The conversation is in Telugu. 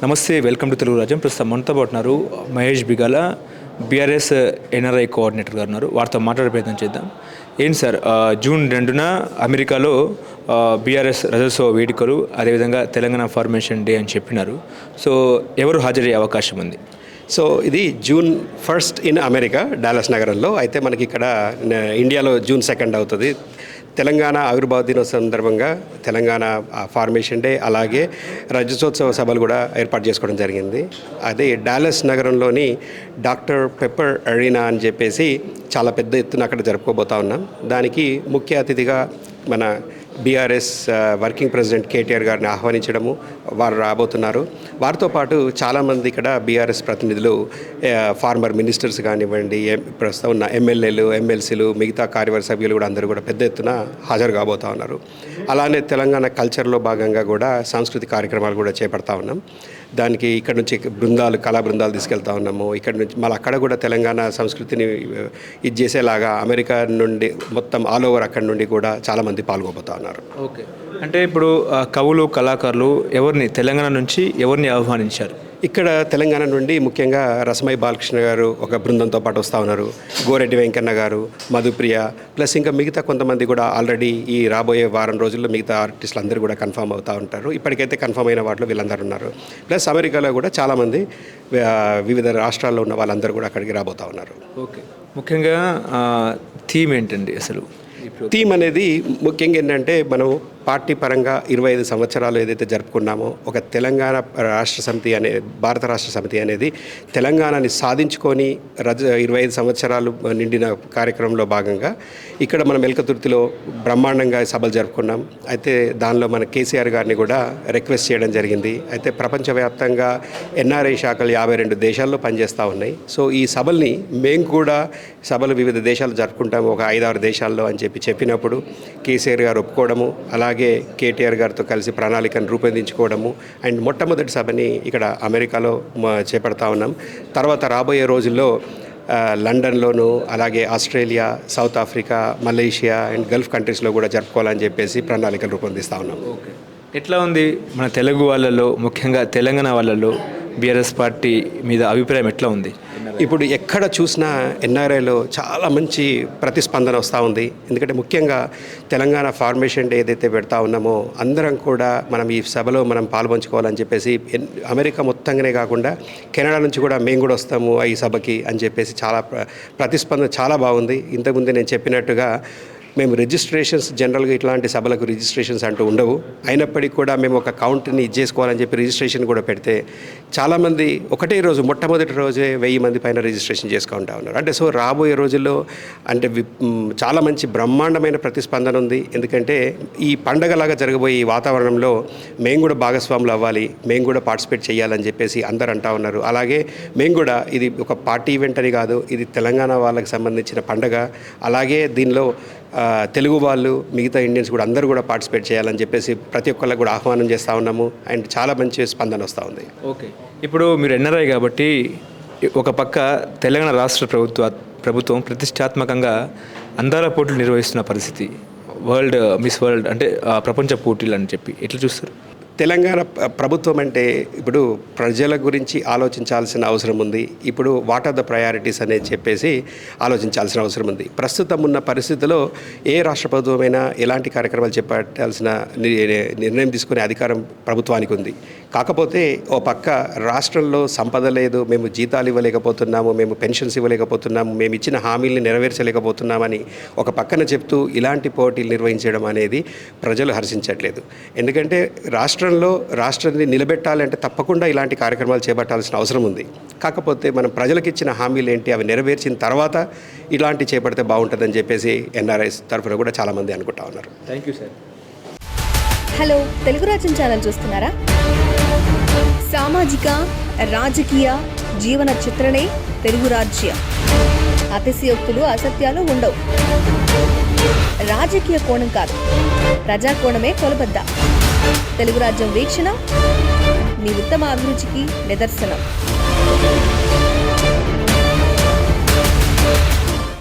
నమస్తే, వెల్కమ్ టు తెలుగు రాజ్యం. ప్రస్తుతం మనతో పాటు ఉన్నారు Mahesh Bigala, BRS NRI coordinator గారు ఉన్నారు. వారితో మాట్లాడే ప్రయత్నం చేద్దాం. ఏంటి సార్, జూన్ 2న అమెరికాలో బీఆర్ఎస్ రజోత్సవ వేడుకలు, అదేవిధంగా తెలంగాణ ఫార్మేషన్ డే అని చెప్పినారు. సో ఎవరు హాజరయ్యే అవకాశం ఉంది? సో ఇది జూన్ 1 ఇన్ అమెరికా, డాలస్ నగరంలో. అయితే మనకి ఇక్కడ ఇండియాలో జూన్ 2 అవుతుంది. తెలంగాణ ఆవిర్భావ దినోత్సవం సందర్భంగా తెలంగాణ ఫార్మేషన్ డే, అలాగే రజతోత్సవ సభలు కూడా ఏర్పాటు చేసుకోవడం జరిగింది. అదే డాలస్ నగరంలోని డాక్టర్ పెప్పర్ అరీనా అని చెప్పేసి చాలా పెద్ద ఎత్తున అక్కడ జరుపుకోబోతా ఉన్నాం. దానికి ముఖ్య అతిథిగా మన బీఆర్ఎస్ వర్కింగ్ ప్రెసిడెంట్ కేటీఆర్ గారిని ఆహ్వానించడము, వారు రాబోతున్నారు. వారితో పాటు చాలామంది ఇక్కడ బీఆర్ఎస్ ప్రతినిధులు, ఫార్మర్ మినిస్టర్స్ కానివ్వండి, ప్రస్తుతం ఉన్న ఎమ్మెల్యేలు, ఎమ్మెల్సీలు, మిగతా కార్యవర్గ సభ్యులు కూడా అందరూ కూడా పెద్ద ఎత్తున హాజరు కాబోతూ ఉన్నారు. అలానే తెలంగాణ కల్చర్లో భాగంగా కూడా సాంస్కృతిక కార్యక్రమాలు కూడా చేపడతా ఉన్నాం. దానికి ఇక్కడ నుంచి కళా బృందాలు తీసుకెళ్తా ఉన్నాము. ఇక్కడ నుంచి మళ్ళీ అక్కడ కూడా తెలంగాణ సంస్కృతిని ఇది చేసేలాగా అమెరికా నుండి మొత్తం ఆల్ ఓవర్ అక్కడి నుండి కూడా చాలామంది పాల్గొపోతా ఉన్నారు. ఓకే, అంటే ఇప్పుడు కవులు, కళాకారులు తెలంగాణ నుంచి ఎవరిని ఆహ్వానించారు? ఇక్కడ తెలంగాణ నుండి ముఖ్యంగా రసమై బాలకృష్ణ గారు ఒక బృందంతో పాటు వస్తూ ఉన్నారు. గోరెడ్డి వెంకన్న గారు, మధుప్రియ, ప్లస్ ఇంకా మిగతా కొంతమంది కూడా ఆల్రెడీ ఈ రాబోయే వారం రోజుల్లో మిగతా ఆర్టిస్టులు అందరూ కూడా కన్ఫర్మ్ అవుతూ ఉంటారు. ఇప్పటికైతే కన్ఫర్మ్ అయిన వాటిలో వీళ్ళందరూ ఉన్నారు. ప్లస్ అమెరికాలో కూడా చాలామంది వివిధ రాష్ట్రాల్లో ఉన్న వాళ్ళందరూ కూడా అక్కడికి రాబోతూ ఉన్నారు. ఓకే, ముఖ్యంగా థీమ్ ఏంటండి అసలు? థీమ్ అనేది ముఖ్యంగా ఏంటంటే, మనం పార్టీ పరంగా 25 సంవత్సరాలు ఏదైతే జరుపుకున్నామో, ఒక తెలంగాణ రాష్ట్ర సమితి భారత రాష్ట్ర సమితి అనేది తెలంగాణని సాధించుకొని 25 సంవత్సరాలు నిండిన కార్యక్రమంలో భాగంగా ఇక్కడ మనం ఎల్కతుర్తిలో బ్రహ్మాండంగా సభలు జరుపుకున్నాం. అయితే దానిలో మన కేసీఆర్ గారిని కూడా రిక్వెస్ట్ చేయడం జరిగింది. అయితే ప్రపంచవ్యాప్తంగా ఎన్ఆర్ఐ శాఖలు 52 దేశాల్లో పనిచేస్తూ ఉన్నాయి. సో ఈ సభల్ని మేము కూడా వివిధ దేశాలు జరుపుకుంటాము, ఒక 5-6 దేశాల్లో అని చెప్పినప్పుడు కేసీఆర్ గారు ఒప్పుకోవడము, అలాగే కేటీఆర్ గారితో కలిసి ప్రణాళికను రూపొందించుకోవడము, అండ్ మొట్టమొదటి సభని ఇక్కడ అమెరికాలో చేపడతా ఉన్నాం. తర్వాత రాబోయే రోజుల్లో లండన్లోను, అలాగే Australia, south Africa, Malaysia and Gulf కంట్రీస్లో కూడా జరుపుకోవాలని చెప్పేసి ప్రణాళికలు రూపొందిస్తూ ఉన్నాం. ఓకే, ఎట్లా ఉంది మన తెలుగు వాళ్ళలో, ముఖ్యంగా తెలంగాణ వాళ్ళలో బీఆర్ఎస్ పార్టీ మీద అభిప్రాయం ఎట్లా ఉంది? ఇప్పుడు ఎక్కడ చూసినా ఎన్ఆర్ఐలో చాలా మంచి ప్రతిస్పందన వస్తూ ఉంది. ఎందుకంటే ముఖ్యంగా తెలంగాణ ఫార్మేషన్ డే ఏదైతే పెడతా ఉన్నామో, అందరం కూడా మనం ఈ సభలో మనం పాల్పంచుకోవాలని చెప్పేసి అమెరికా మొత్తంగానే కాకుండా కెనడా నుంచి కూడా మేము కూడా వస్తాము ఈ సభకి అని చెప్పేసి చాలా ప్రతిస్పందన చాలా బాగుంది. ఇంతకుముందే నేను చెప్పినట్టుగా మేము రిజిస్ట్రేషన్స్ జనరల్గా ఇట్లాంటి సభలకు రిజిస్ట్రేషన్స్ అంటూ ఉండవు. అయినప్పటికీ కూడా మేము ఒక కౌంట్ని చేసుకోవాలని చెప్పి రిజిస్ట్రేషన్ కూడా పెడితే చాలామంది ఒకటే రోజు, మొట్టమొదటి రోజే 1000 మంది పైన రిజిస్ట్రేషన్ చేసుకుంటా ఉన్నారు. అంటే సో రాబోయే రోజుల్లో అంటే చాలా మంచి బ్రహ్మాండమైన ప్రతిస్పందన ఉంది. ఎందుకంటే ఈ పండగలాగా జరగబోయే ఈ వాతావరణంలో మేము కూడా భాగస్వాములు అవ్వాలి, మేము కూడా పార్టిసిపేట్ చేయాలని చెప్పేసి అందరు అంటూ ఉన్నారు. అలాగే మేము కూడా ఇది ఒక పార్టీ ఈవెంట్ అని కాదు, ఇది తెలంగాణ వాళ్ళకి సంబంధించిన పండగ. అలాగే దీనిలో తెలుగు వాళ్ళు, మిగతా ఇండియన్స్ కూడా అందరూ కూడా పార్టిసిపేట్ చేయాలని చెప్పేసి ప్రతి ఒక్కళ్ళకి కూడా ఆహ్వానం చేస్తూ ఉన్నాము. అండ్ చాలా మంచి స్పందన వస్తూ ఉంది. ఓకే, ఇప్పుడు మీరు ఎన్ఆర్ఐ కాబట్టి ఒక పక్క తెలంగాణ రాష్ట్ర ప్రభుత్వం ప్రతిష్టాత్మకంగా అందాల పోటీలు నిర్వహిస్తున్న పరిస్థితి, మిస్ వరల్డ్ అంటే ప్రపంచ పోటీలు అని చెప్పి ఎట్లా చూస్తారు? తెలంగాణ ప్రభుత్వం అంటే ఇప్పుడు ప్రజల గురించి ఆలోచించాల్సిన అవసరం ఉంది. ఇప్పుడు వాట్ ఆర్ ద ప్రయారిటీస్ అనేది చెప్పేసి ఆలోచించాల్సిన అవసరం ఉంది. ప్రస్తుతం ఉన్న పరిస్థితిలో ఏ రాష్ట్ర ప్రభుత్వమైనా ఎలాంటి కార్యక్రమాలు చేపట్టాల్సిన నిర్ణయం తీసుకునే అధికారం ప్రభుత్వానికి ఉంది. కాకపోతే ఓ పక్క రాష్ట్రంలో సంపద లేదు, మేము జీతాలు ఇవ్వలేకపోతున్నాము, మేము పెన్షన్స్ ఇవ్వలేకపోతున్నాము, మేము ఇచ్చిన హామీల్ని నెరవేర్చలేకపోతున్నామని ఒక పక్కన చెప్తూ ఇలాంటి పోటీలు నిర్వహించడం అనేది ప్రజలు హర్షించట్లేదు. ఎందుకంటే రాష్ట్రాన్ని నిలబెట్టాలంటే తప్పకుండా ఇలాంటి కార్యక్రమాలు చేపట్టాల్సిన అవసరం ఉంది. కాకపోతే మనం ప్రజలకు ఇచ్చిన హామీలు ఏంటి, అవి నెరవేర్చిన తర్వాత ఇలాంటి చేపడితే బాగుంటుందని చెప్పేసి ఎన్ఆర్ఐస్ తరఫున కూడా చాలామంది అనుకుంటా ఉన్నారు. Thank you sir. Hello, Telugu రాజ్యం ఛానల్ చూస్తున్నారా? సామాజిక, రాజకీయ, జీవన చిత్రణే తెలుగు రాజ్యం. అతిశయోక్తులు, అసత్యాలు ఉండవు. రాజకీయ కోణం కాదు, ప్రజా కోణమే కొలబద్ద. తెలుగు రాజ్యం వీక్షణ మీ ఉత్తమ అభిరుచికి నిదర్శనం.